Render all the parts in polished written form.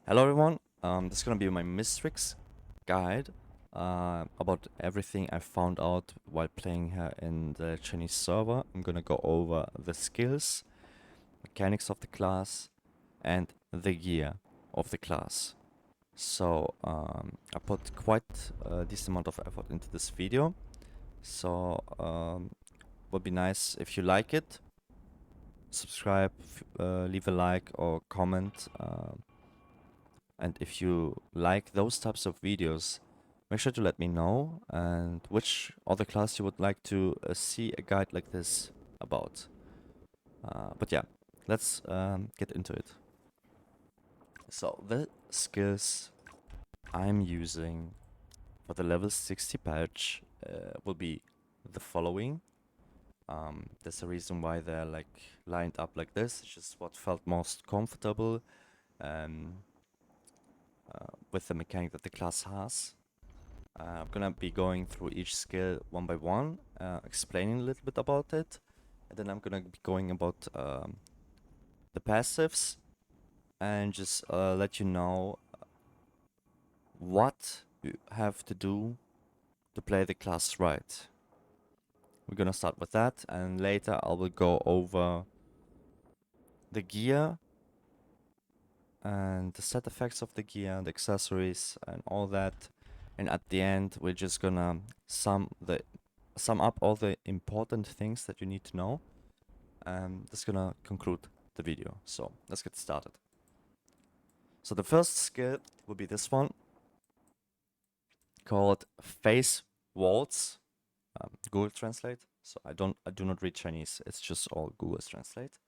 Hello everyone, this is gonna be my Mystrix guide about everything I found out while playing here in the Chinese server. I'm gonna go over the skills, mechanics of the class, and the gear of the class. So I put quite a decent amount of effort into this video, so would be nice if you like it. Subscribe, leave a like or comment. And if you like those types of videos, make sure to let me know and which other class you would like to see a guide like this about. But yeah, let's get into it. So the skills I'm using for the level 60 patch will be the following. There's a reason why they're like lined up like this. It's just what felt most comfortable um, with the mechanic that the class has. I'm gonna be going through each skill one by one, explaining a little bit about it, and then I'm gonna be going about the passives and just let you know what you have to do to play the class right. We're gonna start with that, and later I will go over the gear and the set effects of the gear, the accessories, and all that. And at the end, we're just gonna sum up all the important things that you need to know. That's gonna conclude the video. So let's get started. So the first skill will be this one, called Face Waltz. Google Translate. So I do not read Chinese. It's just all Google Translate.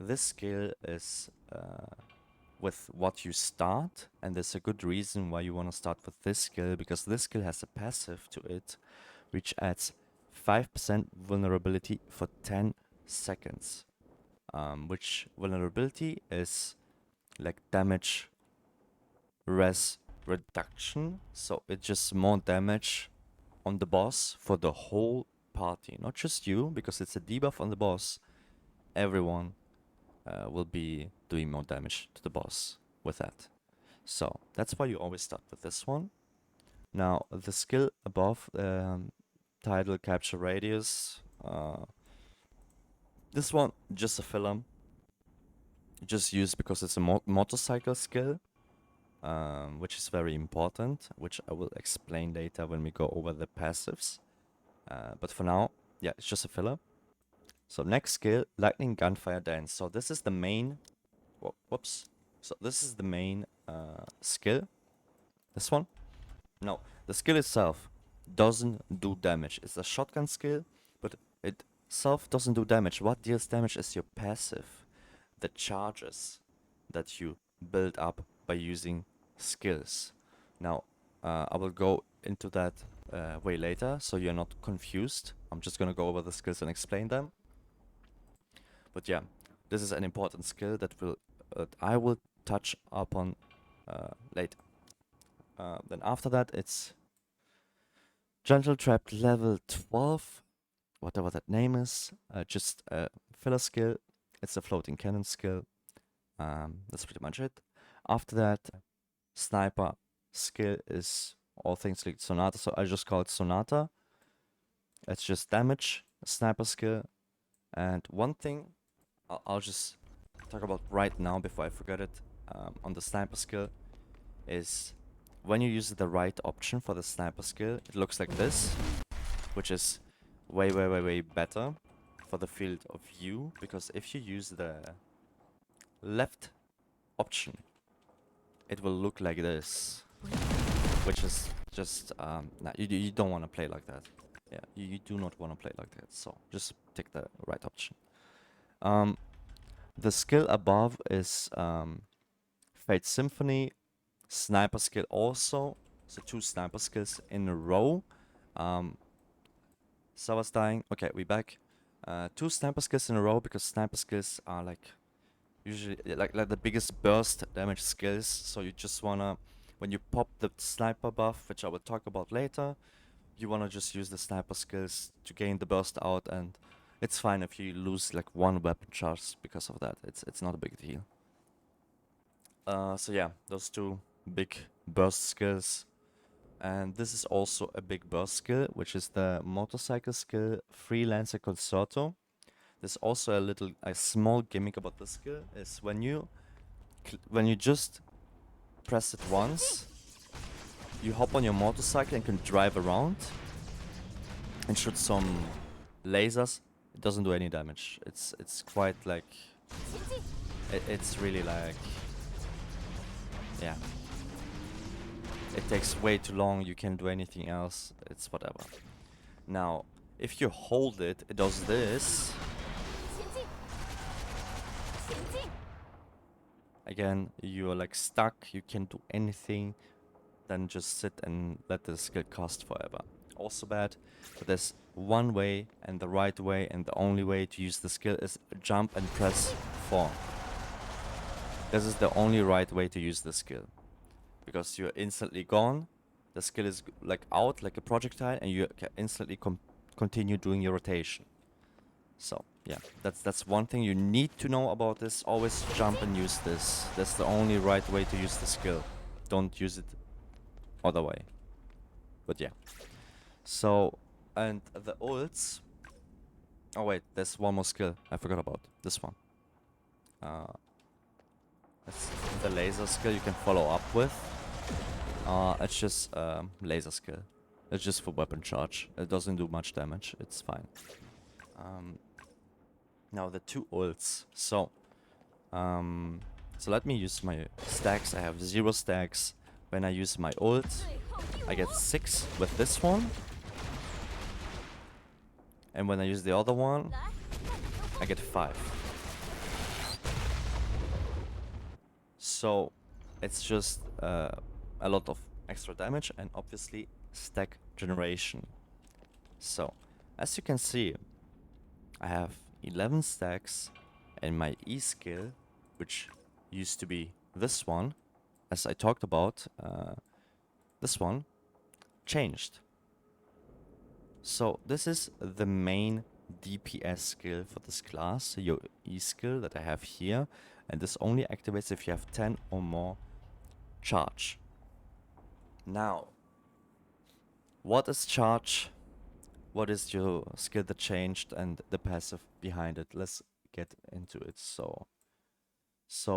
This skill is with what you start, and there's a good reason why you want to start with this skill, because this skill has a passive to it which adds 5% vulnerability for 10 seconds, which vulnerability is like damage res reduction, so it's just more damage on the boss for the whole party, not just you, because it's a debuff on the boss. Everyone will be doing more damage to the boss with that. So that's why you always start with this one. Now the skill above, title capture radius, this one just a filler, just used because it's a motorcycle skill, which is very important, which I will explain later when we go over the passives. But for now, yeah, it's just a filler. So next skill, lightning gunfire dance. So this is the main, whoops. So this is the main skill. This one. No, the skill itself doesn't do damage. It's a shotgun skill, but it itself doesn't do damage. What deals damage is your passive, the charges that you build up by using skills. Now, I will go into that way later, so you're not confused. I'm just gonna go over the skills and explain them. But yeah, this is an important skill that I will touch upon later. Then after that, it's Gentle Trap level 12, whatever that name is. Just a filler skill. It's a floating cannon skill. That's pretty much it. After that, sniper skill is all things like Sonata, so I just call it Sonata. It's just damage, a sniper skill. And one thing I'll just talk about right now before I forget it, on the sniper skill, is when you use the right option for the sniper skill, it looks like this, which is way better for the field of view, because if you use the left option, it will look like this, which is just, nah, you don't want to play like that. Yeah, you do not want to play like that, so just take the right option. The skill above is Fate Symphony, sniper skill also, so 2 sniper skills in a row. Sava's dying. Okay, we back. 2 sniper skills in a row, because sniper skills are like usually like the biggest burst damage skills. So you just wanna, when you pop the sniper buff, which I will talk about later, you wanna just use the sniper skills to gain the burst out, and it's fine if you lose like 1 weapon charge because of that. It's not a big deal. So yeah, those two big burst skills. And this is also a big burst skill, which is the motorcycle skill Freelancer Concerto. There's also a small gimmick about this skill is when you just press it once, you hop on your motorcycle and can drive around and shoot some lasers. It doesn't do any damage. It's quite like it's really like, yeah. It takes way too long. You can't do anything else. It's whatever. Now, if you hold it, it does this. Again, you're like stuck. You can't do anything. Then just sit and let the skill cast forever. Also bad, but there's one way, and the right way, and the only way to use the skill is jump and press 4. This is the only right way to use the skill, because you're instantly gone. The skill is like out like a projectile, and you can instantly continue doing your rotation. So yeah, that's one thing you need to know about this. Always jump and use this. That's the only right way to use the skill. Don't use it other way. But yeah. So, and the ults. Oh wait, there's one more skill I forgot about. This one. That's the laser skill you can follow up with. It's just laser skill. It's just for weapon charge. It doesn't do much damage. It's fine. Now the two ults. So let me use my stacks. I have 0 stacks. When I use my ult, I get 6 with this one. And when I use the other one, I get 5. So it's just a lot of extra damage and obviously stack generation. So as you can see, I have 11 stacks, and my E skill, which used to be this one, as I talked about, this one changed. So this is the main DPS skill for this class, your E skill that I have here, and this only activates if you have 10 or more charge. Now, what is charge? What is your skill that changed and the passive behind it? Let's get into it. So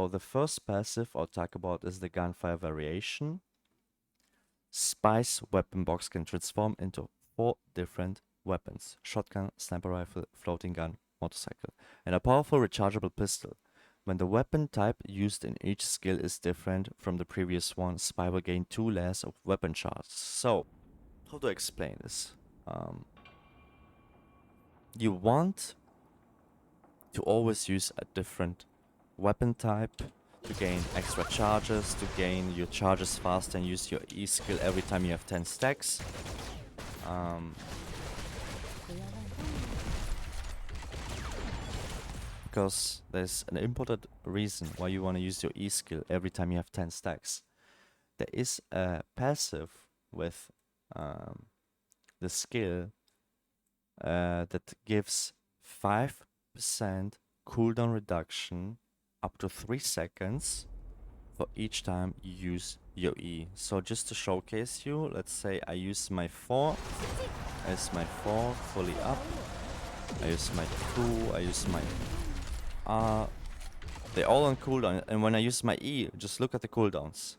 the first passive I'll talk about is the Gunfire variation. Spice weapon box can transform into 4 different weapons: shotgun, sniper rifle, floating gun, motorcycle, and a powerful rechargeable pistol. When the weapon type used in each skill is different from the previous one, Spy will gain 2 layers of weapon charge. So, how to explain this? You want to always use a different weapon type to gain extra charges, to gain your charges fast and use your E skill every time you have 10 stacks. Because there's an important reason why you want to use your E skill every time you have 10 stacks. There is a passive with the skill that gives 5% cooldown reduction up to 3 seconds for each time you use your E. So just to showcase you, let's say I use my 4, I use my 4 fully up, I use my 2, I use my R, they're all on cooldown, and when I use my E, just look at the cooldowns.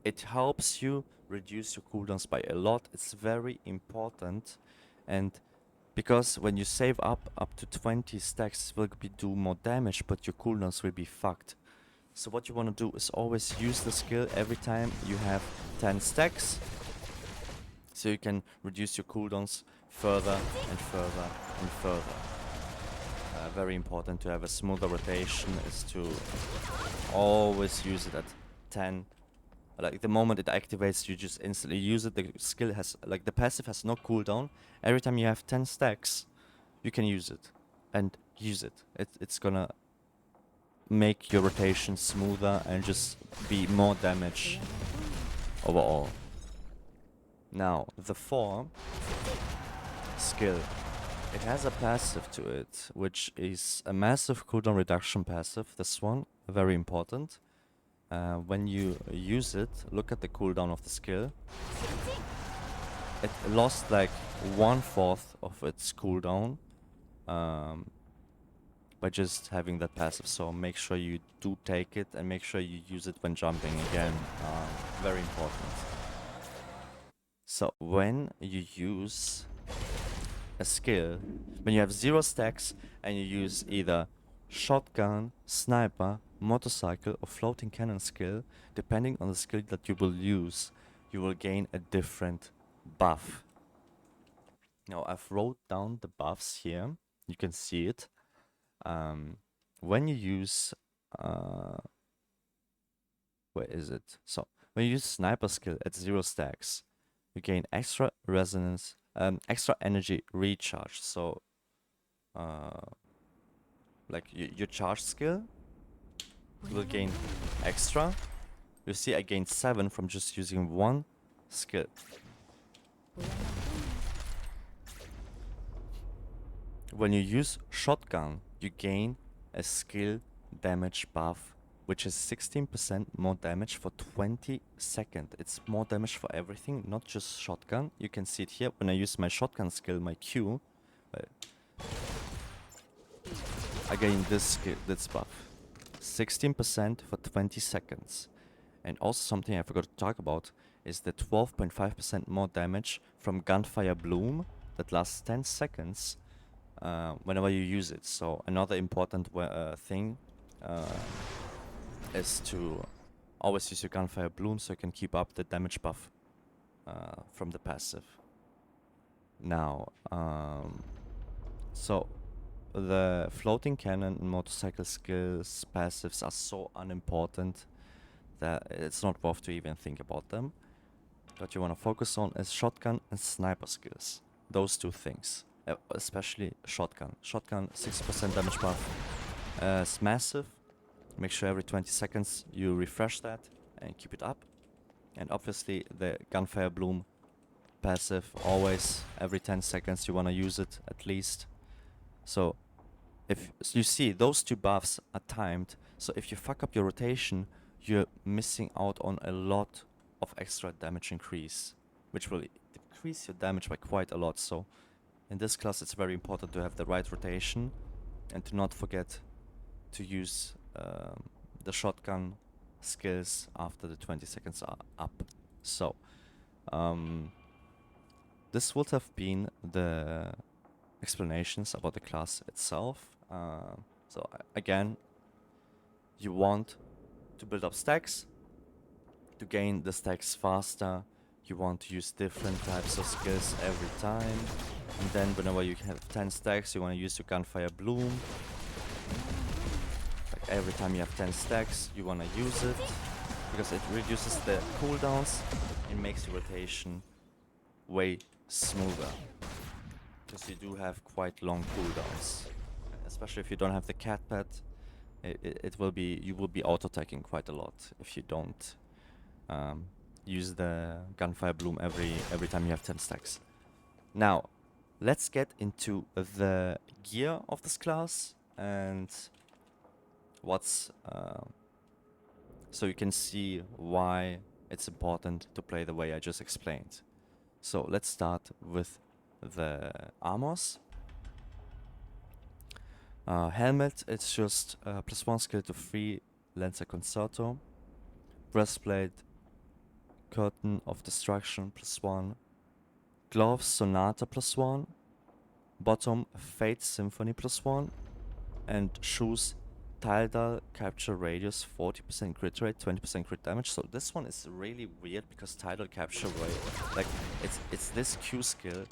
It helps you reduce your cooldowns by a lot. It's very important, and because when you save up to 20 stacks, it will do more damage, but your cooldowns will be fucked. So what you want to do is always use the skill every time you have 10 stacks, so you can reduce your cooldowns further and further and further. Very important to have a smoother rotation is to always use it at 10. Like the moment it activates, you just instantly use it. The skill has, like the passive has no cooldown. Every time you have 10 stacks, you can use it and use it. It's gonna make your rotation smoother and just be more damage overall. Now, the 4 skill It has a passive to it, which is a massive cooldown reduction passive. This one, very important. When you use it, look at the cooldown of the skill. It lost like 1/4 of its cooldown by just having that passive. So make sure you do take it and make sure you use it when jumping again. Very important. So when you use a skill, when you have 0 stacks and you use either shotgun, sniper, motorcycle or floating cannon skill, depending on the skill that you will use, you will gain a different buff. Now I've wrote down the buffs here. You can see it. When you use where is it? So when you use sniper skill at 0 stacks, you gain extra resonance, extra energy recharge. So like your charge skill will gain extra. You see I gained 7 from just using one skill. When you use shotgun, you gain a skill damage buff, which is 16% more damage for 20 seconds. It's more damage for everything, not just shotgun. You can see it here when I use my shotgun skill, my Q. I gain this skill, this buff. 16% for 20 seconds. And also something I forgot to talk about is the 12.5% more damage from Gunfire Bloom that lasts 10 seconds whenever you use it. So another important thing is to always use your Gunfire Bloom so you can keep up the damage buff from the passive. Now, so the floating cannon and motorcycle skills passives are so unimportant that it's not worth to even think about them. What you want to focus on is shotgun and sniper skills. Those two things. Especially shotgun. Shotgun, 60% damage buff. It's massive. Make sure every 20 seconds you refresh that and keep it up. And obviously the Gunfire Bloom passive, always every 10 seconds you want to use it at least. So if you see those two buffs are timed, so if you fuck up your rotation, you're missing out on a lot of extra damage increase, which will decrease your damage by quite a lot. So in this class it's very important to have the right rotation and to not forget to use the shotgun skills after the 20 seconds are up. So this would have been the explanations about the class itself. So again, you want to build up stacks. To gain the stacks faster, you want to use different types of skills every time. And then whenever you have 10 stacks, you want to use your Gunfire Bloom. Like every time you have 10 stacks, you want to use it. Because it reduces the cooldowns and makes your rotation way smoother. Because you do have quite long cooldowns. Especially if you don't have the cat pet, you will be auto-attacking quite a lot if you don't use the Gunfire Bloom every time you have 10 stacks. Now, let's get into the gear of this class and what's so you can see why it's important to play the way I just explained. So let's start with the armors. Helmet, it's just +1 skill to 3 Lancer Concerto. Breastplate, Curtain of Destruction +1. Gloves, Sonata +1. Bottom, Fate Symphony +1. And shoes, Tildal Capture Radius 40% crit rate, 20% crit damage. So this one is really weird because Tildal Capture Rate, like it's this Q skill,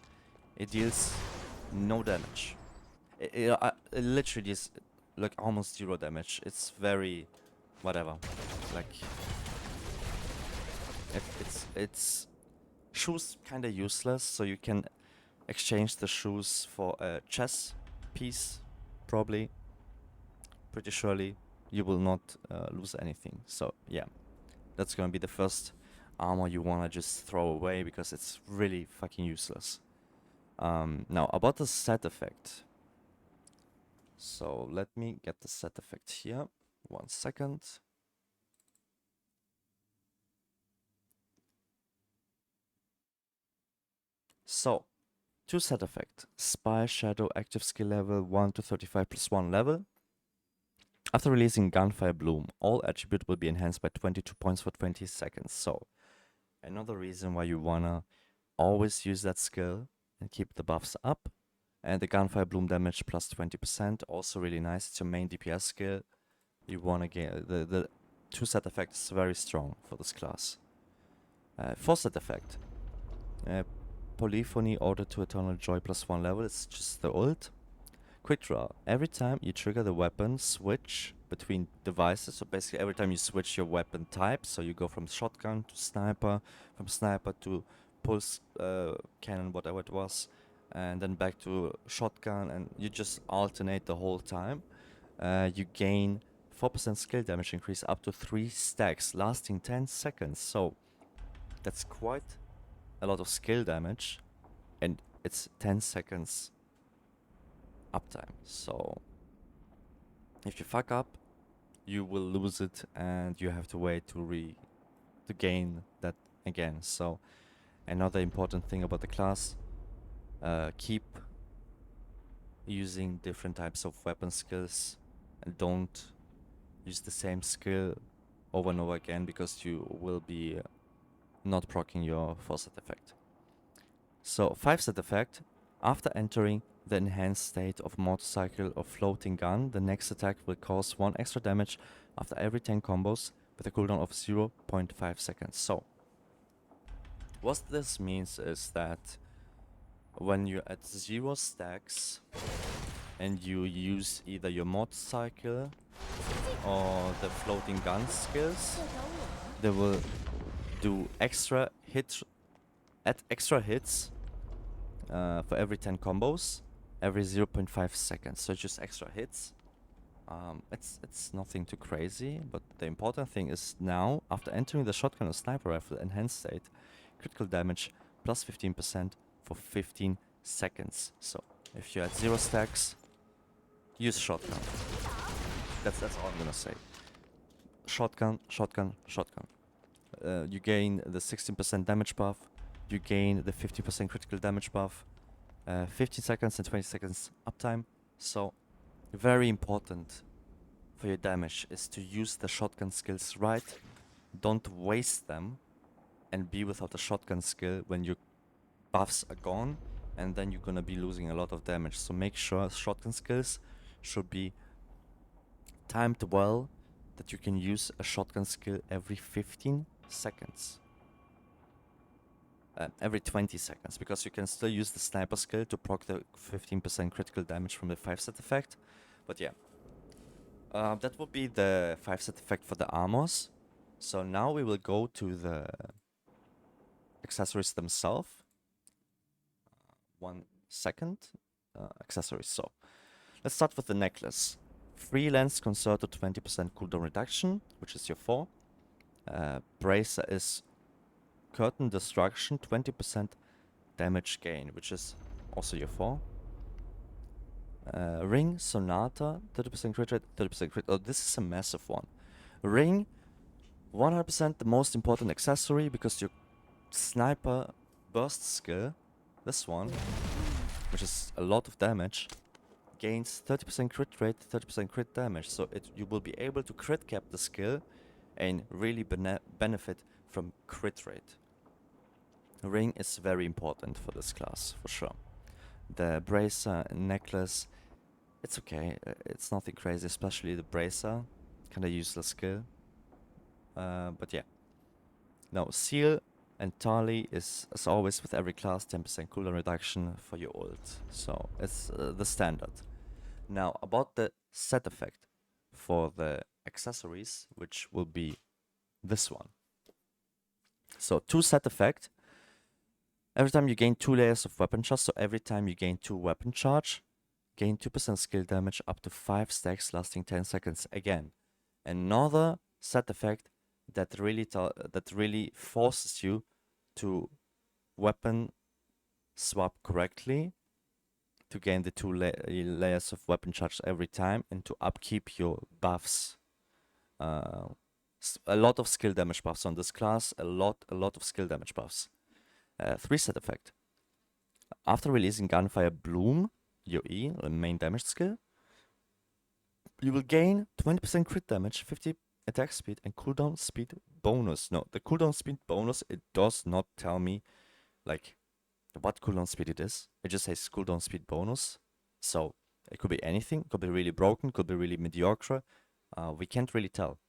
it deals no damage. It literally is like almost 0 damage. It's very whatever. Like it's shoes kinda useless, so you can exchange the shoes for a chess piece, probably. Pretty surely you will not lose anything. So yeah, that's gonna be the first armor you wanna just throw away because it's really fucking useless. Now about the set effect. So let me get the set effect here. 1 second. So, 2 set effect. Spy Shadow active skill level 1 to 35 plus 1 level. After releasing Gunfire Bloom, all attribute will be enhanced by 22 points for 20 seconds. So, another reason why you wanna always use that skill and keep the buffs up. And the Gunfire Bloom damage plus 20%, also really nice. It's your main DPS skill. You wanna get the 2 set effect is very strong for this class. 4 set effect. Polyphony Order to Eternal Joy plus 1 level. It's just the ult. Quick draw. Every time you trigger the weapon switch between devices, so basically every time you switch your weapon type, so you go from shotgun to sniper, from sniper to pulse cannon, whatever it was, and then back to shotgun, and you just alternate the whole time. You gain 4% skill damage increase up to 3 stacks, lasting 10 seconds. So that's quite a lot of skill damage, and it's 10 seconds uptime. So if you fuck up, you will lose it, and you have to wait to gain that again. So another important thing about the class, keep using different types of weapon skills, and don't use the same skill over and over again, because you will be not proccing your 4 set effect. So 5 set effect. After entering the enhanced state of motorcycle or floating gun, the next attack will cause 1 extra damage after every 10 combos with a cooldown of 0.5 seconds. So what this means is that when you're at 0 stacks and you use either your motorcycle or the floating gun skills, they will do extra hits for every 10 combos every 0.5 seconds. So just extra hits. It's nothing too crazy, but the important thing is now, after entering the shotgun or sniper rifle enhanced state, critical damage plus 15% for 15 seconds. So if you're at 0 stacks, use shotgun. That's all I'm gonna say. Shotgun, shotgun, shotgun. You gain the 16% damage buff. You gain the 50% critical damage buff. 15 seconds and 20 seconds uptime. So very important for your damage is to use the shotgun skills right. Don't waste them and be without a shotgun skill when your buffs are gone, and then you're gonna be losing a lot of damage. So make sure shotgun skills should be timed well, that you can use a shotgun skill every 15 seconds. Every 20 seconds, because you can still use the sniper skill to proc the 15% critical damage from the 5 set effect. But yeah, that will be the 5 set effect for the armors. So now we will go to the accessories themselves. 1 second. Accessories. So let's start with the necklace. Freelance Concerto 20% cooldown reduction, which is your 4. Bracer is Curtain Destruction 20% damage gain, which is also your 4. Ring Sonata 30% crit rate, 30% crit. Oh, this is a massive one. Ring 100% the most important accessory, because your sniper burst skill, this one, which is a lot of damage, gains 30% crit rate, 30% crit damage. So you will be able to crit cap the skill and really benefit from crit rate. Ring is very important for this class, for sure. The bracer necklace, it's okay. It's nothing crazy, especially the bracer. Kinda useless skill. But yeah. Now, seal and Tali is, as always with every class, 10% cooldown reduction for your ult. So it's the standard. Now, about the set effect for the accessories, which will be this one. So 2 set effect. Every time you gain 2 layers of weapon charge, so every time you gain 2 weapon charge, gain 2% skill damage up to 5 stacks lasting 10 seconds again. Another set effect that really forces you to weapon swap correctly to gain the two layers of weapon charge every time and to upkeep your buffs. A lot of skill damage buffs on this class, a lot of skill damage buffs. 3-set effect. After releasing Gunfire Bloom, your E, the main damage skill, you will gain 20% crit damage, 50 attack speed, and cooldown speed bonus. No, the cooldown speed bonus, it does not tell me like what cooldown speed it is. It just says cooldown speed bonus. So it could be anything, could be really broken, could be really mediocre. We can't really tell.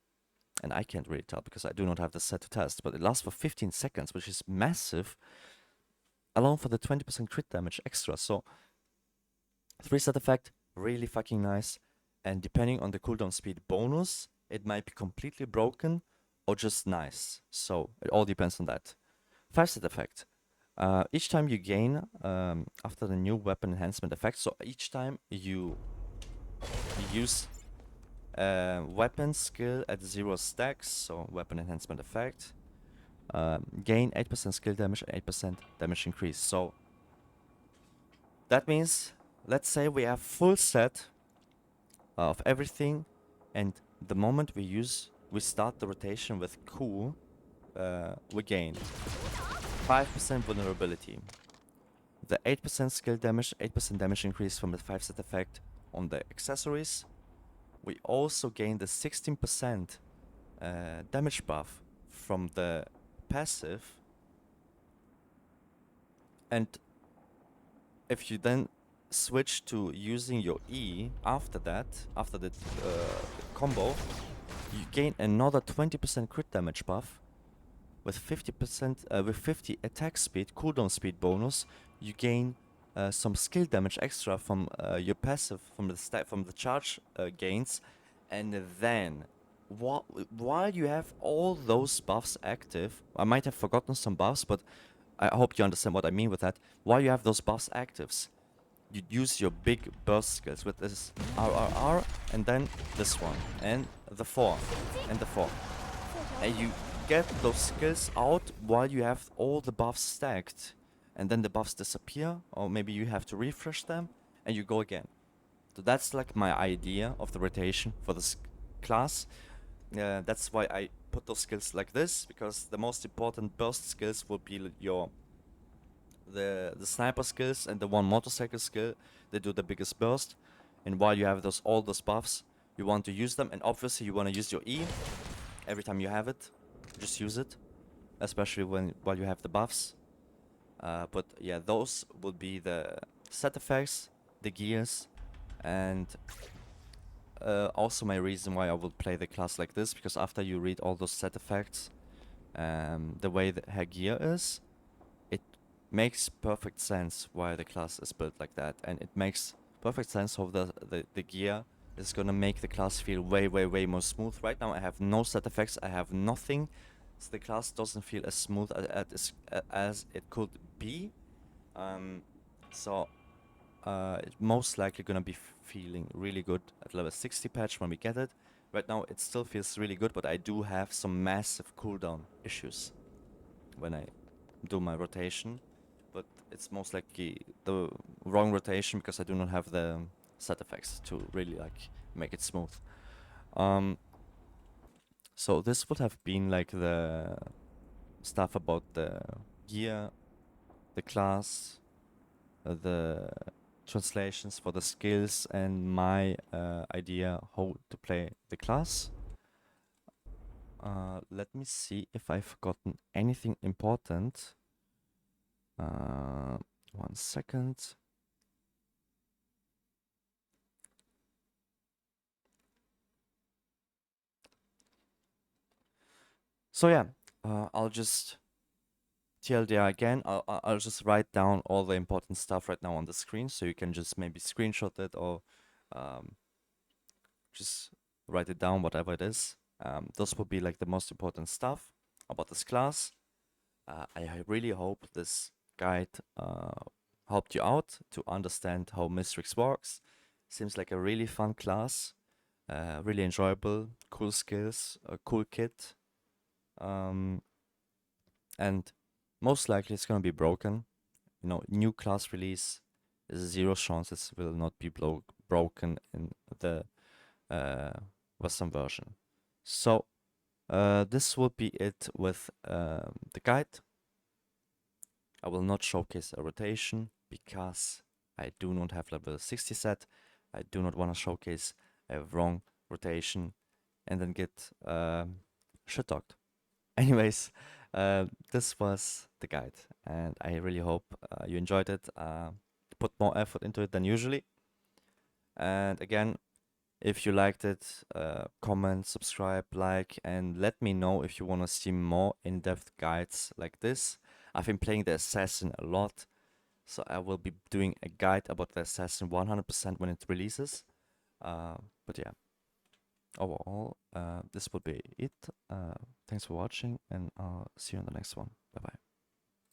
And I can't really tell because I do not have the set to test. But it lasts for 15 seconds, which is massive, along for the 20% crit damage extra. So 3-set effect, really fucking nice. And depending on the cooldown speed bonus, it might be completely broken or just nice. So it all depends on that. 5-set effect. Each time you gain after the new weapon enhancement effect, so each time you use weapon skill at 0 stacks, so weapon enhancement effect, gain 8% skill damage and 8% damage increase. So that means, let's say we have full set of everything, and the moment we start the rotation with CoA, we gain 5% vulnerability, the 8% skill damage, 8% damage increase from the 5-set effect on the accessories. We also gain the 16% damage buff from the passive, and if you then switch to using your E after that, after the combo, you gain another 20% crit damage buff with 50% with 50 attack speed, cooldown speed bonus. You gain some skill damage extra from your passive, from the charge gains, and then while you have all those buffs active, I might have forgotten some buffs, but I hope you understand what I mean with that. While you have those buffs actives, you use your big burst skills with this RRR, and then this one, and the 4, and the 4. And you get those skills out while you have all the buffs stacked, and then the buffs disappear, or maybe you have to refresh them, and you go again. So that's like my idea of the rotation for this class. That's why I put those skills like this, because the most important burst skills will be the sniper skills and the one motorcycle skill. They do the biggest burst, and while you have all those buffs, you want to use them, and obviously you want to use your E every time you have it. Just use it, especially while you have the buffs. But yeah, those would be the set effects, the gears, and also my reason why I would play the class like this, because after you read all those set effects, the way her gear is, it makes perfect sense why the class is built like that, and it makes perfect sense how the gear is gonna make the class feel way more smooth. Right now I have no set effects, I have nothing, so the class doesn't feel as smooth as it could be. So it's most likely gonna be feeling really good at level 60 patch when we get it. Right now it still feels really good, but I do have some massive cooldown issues when I do my rotation. But it's most likely the wrong rotation because I do not have the set effects to really like make it smooth. So this would have been like the stuff about the gear, the class, the translations for the skills, and my idea how to play the class. Let me see if I've forgotten anything important. 1 second. So yeah, I'll just TLDR again. I'll just write down all the important stuff right now on the screen, so you can just maybe screenshot it or just write it down, whatever it is. Those will be like the most important stuff about this class. I really hope this guide helped you out to understand how Mystrix works. Seems like a really fun class, really enjoyable, cool skills, a cool kit, and most likely it's gonna be broken you know, new class release, there's zero chance this will not be broken in the Western version. So this will be it with the guide. I will not showcase a rotation because I do not have level 60 set. I do not want to showcase a wrong rotation and then get shit talked. Anyways, this was the guide, and I really hope you enjoyed it. Put more effort into it than usually. And again, if you liked it, comment, subscribe, like, and let me know if you want to see more in-depth guides like this. I've been playing the Assassin a lot, so I will be doing a guide about the Assassin 100% when it releases. But yeah, overall, this will be it. Thanks for watching, and I'll see you on the next one. Bye bye.